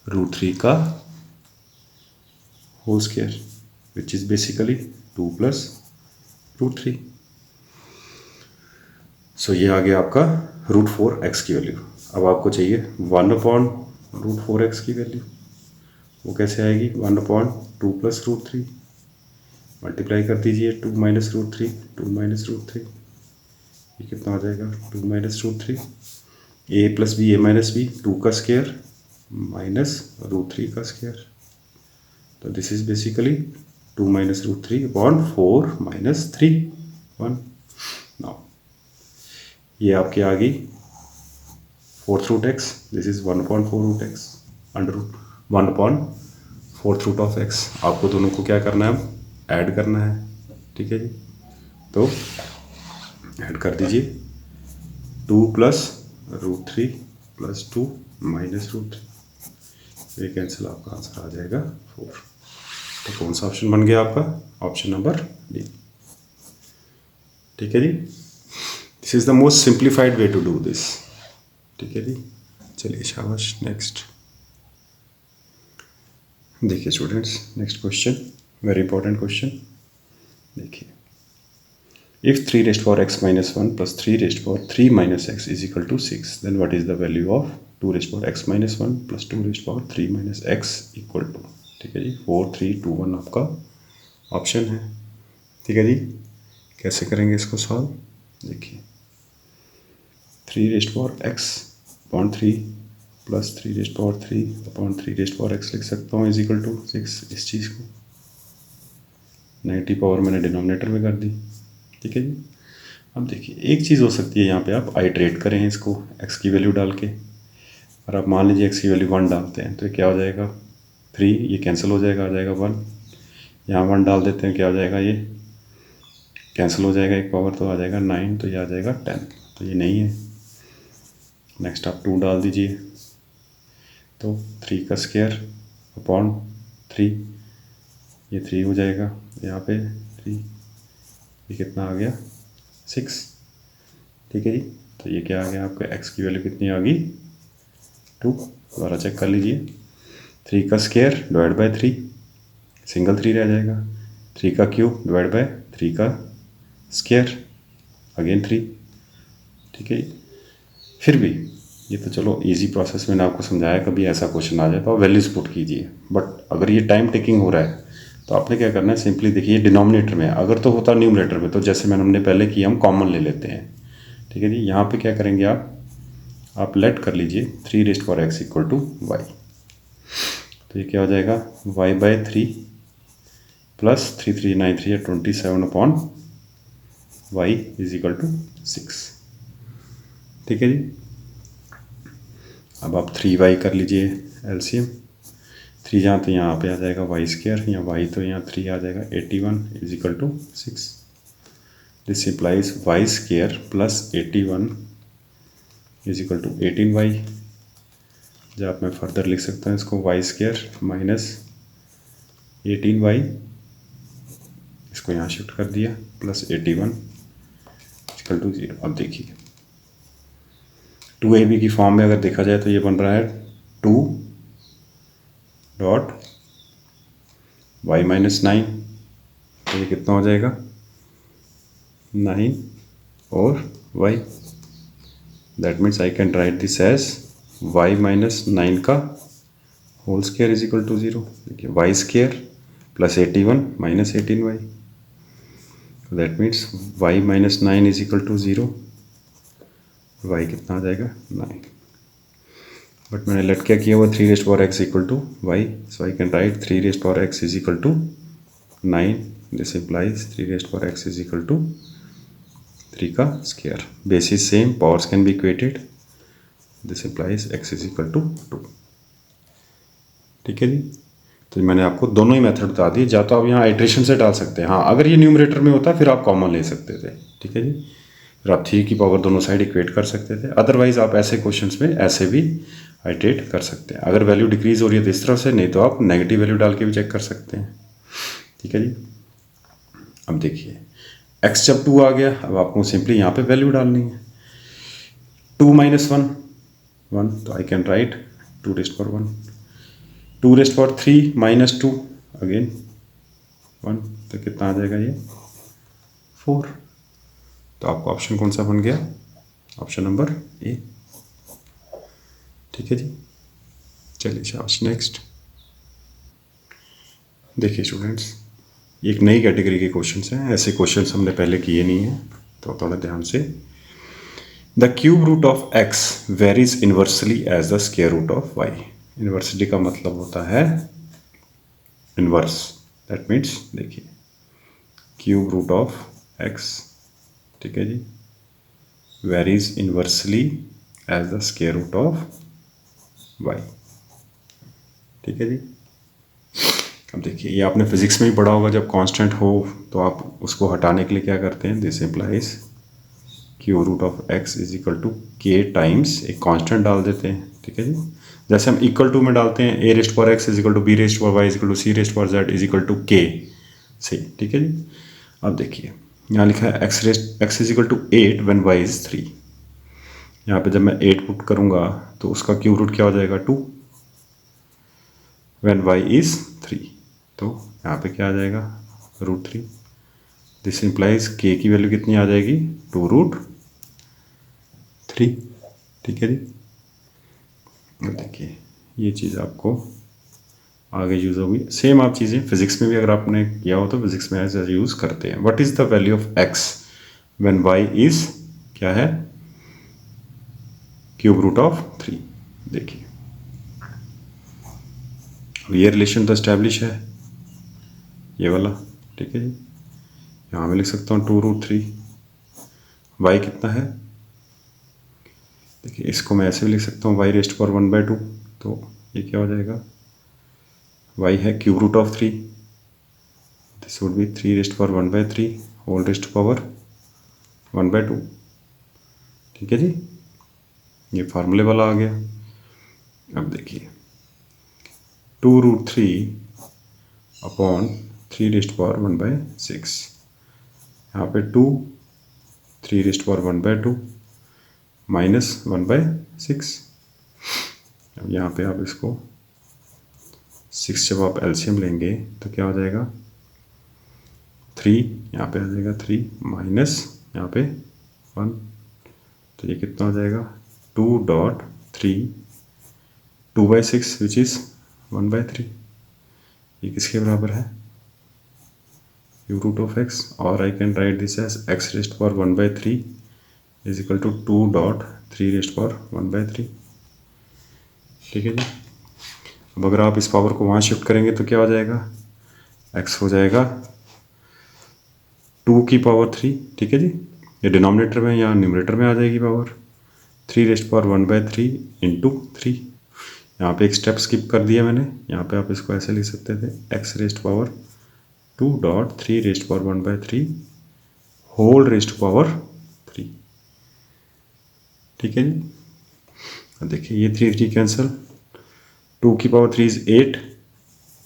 √3 का whole square, which is basically 2 plus √3. So ये आ गया आपका √4x की वैल्यू. अब आपको चाहिए 1/√4x की वैल्यू. वो कैसे आएगी? 1/2 प्लस √3. मल्टीप्लाई कर दीजिए 2 माइनस √3, 2 माइनस √3. ये कितना हो जाएगा? 2 minus √3. a plus b, a minus b, 2 का स्क्वायर माइनस √3 का स्क्वायर. तो this is basically 2 minus √3 upon 4 minus 3 1. Now ये आपकी आ गई 4th रूट x. दिस इज 1/4√x under root 1/4th root of x. आपको दोनों को क्या करना है? ऐड करना है. ठीक है जी. तो ऐड कर दीजिए 2 प्लस √3 प्लस 2 माइनस √3. ये कैंसिल, आपका आंसर आ जाएगा 4. तो कौन सा ऑप्शन बन गया आपका? Option number D. ठीक है जी. This is the most simplified way to do this. ठीक है जी. चलिए शाबाश. नेक्स्ट देखिए students, next question very important question. देखिए, if 3⁻x-1 plus 3⁻3 - x is equal to 6, then what is the value of 2⁻x-1 plus 2⁻3 - x equal to. ठीक है जी. 4 3 2 1 आपका ऑप्शन है. ठीक है जी. कैसे करेंगे इसको सॉल्व? देखिए 3⁻x/3 प्लस 3⁻3/3⁻x लिख सकता हूँ इज इक्वल टू 6. इस चीज़ को नेगेटिव पावर मैंने डिनोमिनेटर में कर दी. ठीक है जी. अब देखिए एक चीज़ हो सकती है, यहाँ पे आप आइट्रेट करें इसको x की वैल्यू डाल के, और आप मान लीजिए x की वैल्यू 1 डालते हैं तो क्या हो जाएगा? 3. ये कैंसिल हो जाएगा, आ जाएगा 1. यहाँ 1 डाल देते हैं, क्या हो जाएगा? ये कैंसिल हो जाएगा, एक पावर तो आ जाएगा 9, तो ये आ जाएगा 10. तो ये नहीं है. नेक्स्ट आप 2 डाल दीजिए, तो 3 का स्क्वायर अपॉन 3, ये 3 हो जाएगा. यहाँ पे 3, ये कितना आ गया? 6. ठीक है जी. तो ये क्या आ गया आपका? x की वैल्यू कितनी आ गई? 2. दोबारा चेक कर लीजिए. 3 का स्क्वायर डिवाइड बाय 3, सिंगल 3 रह जाएगा. 3 का क्यूब डिवाइड बाय 3 का स्क्वायर, अगेन 3. ठीक है. फिर भी ये तो चलो इजी प्रोसेस मैंने आपको समझाया. कभी ऐसा क्वेश्चन आ जाए तो आप वैल्यूज पुट कीजिए. बट अगर ये टाइम टेकिंग हो रहा है तो आपने क्या करना है? सिंपली देखिए डिनोमिनेटर में, अगर तो होता न्यूमरेटर में तो जैसे हमने पहले किया, हम कॉमन ले लेते हैं. ठीक है जी. यहाँ पे क्या करेंगे आप लेट कर लीजिए 3⁻x इक्वल टू y. तो ये क्या हो जाएगा? y/3 plus 3 3 9 3 27 upon y is equal to 6. ठीक है जी। अब आप 3y कर लीजिए एलसीएम। 3 जहाँ तो यहाँ पे आ जाएगा वाई स्क्वायर, या y तो यहाँ 3 आ जाएगा 81 is equal to 6। This implies y square plus 81 is equal to 18y। जब आप मैं फर्दर लिख सकता हूँ इसको वाई स्क्वायर माइनस 18y, इसको यहाँ शिफ्ट कर दिया, प्लस 81 इक्वल टू 0। अब देखिए 2ab की फॉर्म में अगर देखा जाए तो ये बन रहा है 2 डॉट y माइनस 9, तो ये कितना हो जाएगा 9 और y। That means I can write this as y minus 9 का whole square is equal to 0। देखिए y square plus 81 minus 18y, that means y minus 9 is equal to 0। y कितना आ जाएगा 9, बट मैंने लेट क्या किया हुआ 3 raised power x equal to y, so I can write 3 raised power x is equal to 9। This implies 3 raised power x is equal to 3 का square. Bases same, powers can be equated, this implies x is equal to 2। ठीक है जी। तो मैंने आपको दोनों ही method बता दिए, या तो आप यहाँ आइट्रेशन से डाल सकते हैं, हाँ अगर ये न्यूमरेटर में होता फिर आप कॉमन ले सकते थे। ठीक है जी, फिर आप 3 की पावर दोनों साइड इक्वेट कर सकते थे। अदरवाइज आप ऐसे क्वेश्चंस में ऐसे भी आइट्रेट कर सकते हैं। अगर वैल्यू डिक्रीज हो रही है तो इस तरफ से, नहीं तो आप नेगेटिव वैल्यू डाल के भी चेक कर सकते हैं। ठीक है जी। अब देखिए x जब 2 आ गया, अब आपको सिंपली यहाँ पे वैल्यू डालनी है। 2 माइनस 1 1, तो I can right 2 rest power 1। 2 rest power 3 minus 2 again 1, तो कितना आ जाएगा ये 4। तो आपका ऑप्शन कौन सा बन गया, ऑप्शन नंबर ए। ठीक है जी। चलिए शाबाश, नेक्स्ट देखिए स्टूडेंट्स, एक नई कैटेगरी के क्वेश्चंस हैं। ऐसे क्वेश्चंस हमने पहले किए नहीं हैं, तो थोड़ा ध्यान से। The cube root of x varies inversely as the square root of y। Inversely का मतलब होता है इन्वर्स, दैट मीन्स देखिए क्यूब रूट ऑफ x, ठीक है जी, varies inversely as the square root of y। ठीक है जी। अब देखिए ये आपने फिजिक्स में ही पढ़ा होगा, जब कांस्टेंट हो तो आप उसको हटाने के लिए क्या करते हैं, this implies cube root of x is equal to k times एक कांस्टेंट डाल देते हैं। ठीक है जी, जैसे हम इक्वल टू में डालते हैं a raised power x is equal to b raised power y is equal to c raised power z is equal to k से। ठीक है जी। अब देखिए यहाँ लिखा है x is equal to 8 when y is 3। यहाँ पे जब मैं 8 पुट करूँगा तो उसका क्यूब रूट क्या हो जाएगा 2 व्हेन y इज 3, तो यहाँ पे क्या आ जाएगा √3। दिस इम्प्लाइज k की वैल्यू कितनी आ जाएगी 2√3। ठीक है जी। देखिए ये चीज़ आपको आगे यूज़ होगी। सेम आप चीज़ें फिजिक्स में भी अगर आपने किया हो तो फिजिक्स में ऐसे यूज़ करते हैं। What is the value of x when y is क्या है क्यूब रूट ऑफ 3। देखिए ये रिलेशन तो एस्टैब्लिश है, ये वाला। ठीक है जी। यहाँ मैं लिख सकता हूँ 2√3। y कितना है, देखिए इसको मैं ऐसे भी लिख सकता हूँ y रेस्ट पावर 1/2, तो ये क्या हो जाएगा, y है cube root of 3, this would be 3 raised power 1/3 whole raised power 1/2। ठीक है जी, ये फार्मूले वाला आ गया। अब देखिए 2√3 अपॉन 3 रेस्ट पावर 1/6, यहाँ पे 2 3 रेस्ट पावर 1/2 माइनस 1/6। अब यहाँ पे आप इसको 6 जब आप एलसीएम लेंगे तो क्या हो जाएगा 3, यहाँ पे आ जाएगा 3 माइनस यहाँ पे 1, तो ये कितना हो जाएगा 2.3 2/6 विच इज़ 1/3। ये किसके बराबर है क्यूब रूट ऑफ x, और I can write this as x raised power 1/3 is equal to 2.3 raised power 1/3। ठीक है जी। अब अगर आप इस पावर को वहाँ शिफ्ट करेंगे तो क्या हो जाएगा, x हो जाएगा 2 की पावर 3। ठीक है जी, ये डिनोमिनेटर में या न्यूमरेटर में आ जाएगी पावर, 3⁻1/3 इंटू 3। यहाँ पे एक स्टेप स्किप कर दिया मैंने, यहाँ पे आप इसको ऐसे लिख सकते थे x⁻2.3⁻1/3 whole raise to power 3। ठीक है जी। अब देखिए ये 3 कैंसिल, 2 की पावर 3 इज 8,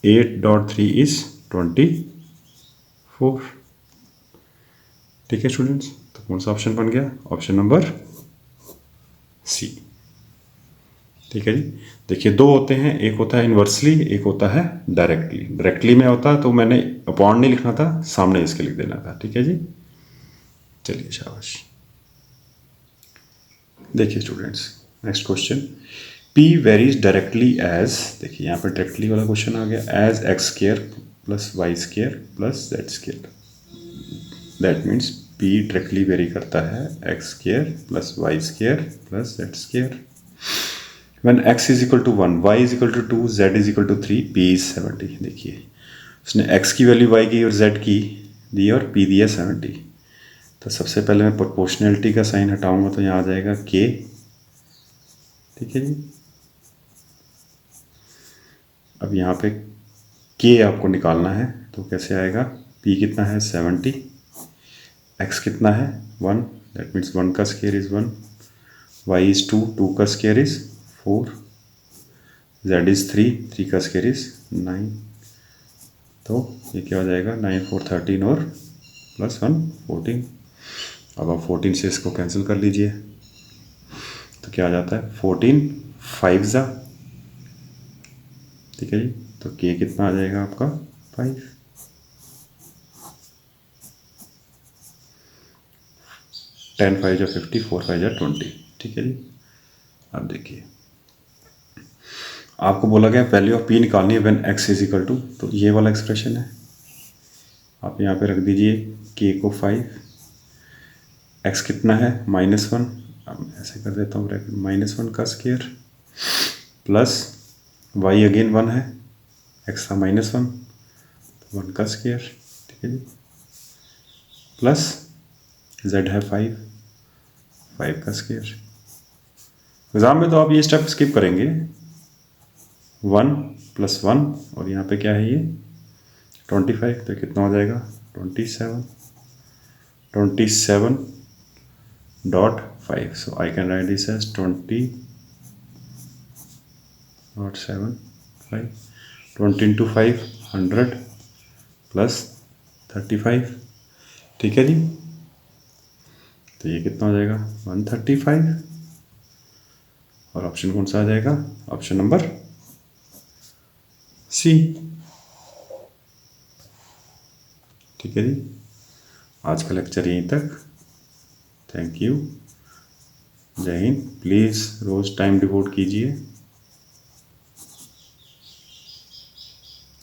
8.3 इज 24। ठीक है स्टूडेंट्स, तो कौन सा ऑप्शन बन गया? Option number C. ठीक है जी। देखिए दो होते हैं, एक होता है इन्वर्सली, एक होता है डायरेक्टली। डायरेक्टली में होता तो मैंने अपॉन नहीं लिखना था, सामने इसके लिख देना था। ठीक है जी, चलिए शाबाश। देखिए students, next question, P varies directly as, देखिए यहाँ पर डायरेक्टली वाला क्वेश्चन आ गया, as x² + y² + z²। That means P directly vary करता है x² + y² + z²। When x is equal to 1, y is equal to 2, z is equal to 3, p is 70। देखिए उसने x की वैल्यू y की और z की दी और p दिया 70। तो सबसे पहले मैं प्रोपोर्शनैलिटी का साइन हटाऊंगा तो यहाँ आ जाएगा k। ठीक है जी। अब यहाँ पे k आपको निकालना है तो कैसे आएगा? p कितना है 70, x कितना है 1, दैट मीन्स 1 का स्क्वायर इज 1, y इज 2, 2 का स्क्वायर इज 4, z इज 3, 3 का स्क्वायर इज 9। तो ये क्या हो जाएगा? 9 4 13 और +1 14। अब आप 14 से इसको कैंसिल कर लीजिए तो क्या आ जाता है? 14 5 ज़ा। ठीक है जी, तो k कितना आ जाएगा आपका 5। 10 5 = 50, 4 5 = 20। ठीक है जी। अब देखिए आपको बोला गया वैल्यू ऑफ p निकालनी है when x is equal to, तो ये वाला एक्सप्रेशन है, आप यहाँ पे रख दीजिए k को 5, x कितना है -1, अब मैं ऐसे कर देता हूँ ब्रैकेट, -1 का स्क्वायर प्लस y अगेन 1 है, x था -1 तो 1 का स्क्वायर। ठीक है जी, प्लस z है 5, 5 का स्क्वायर। एग्जाम में तो आप ये स्टेप स्किप करेंगे, 1 + 1 और यहाँ पे क्या है ये 25, तो कितना हो जाएगा 27.5। So I can write this as 20.75, 20 × 5 100 + 35। ठीक है जी, तो ये कितना हो जाएगा 135 और ऑप्शन कौन सा आ जाएगा? Option number C. ठीक है जी, आज का लेक्चर यहीं तक। थैंक यू, जय हिंद। प्लीज़ रोज़ टाइम डिवोट कीजिए।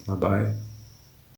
Bye bye.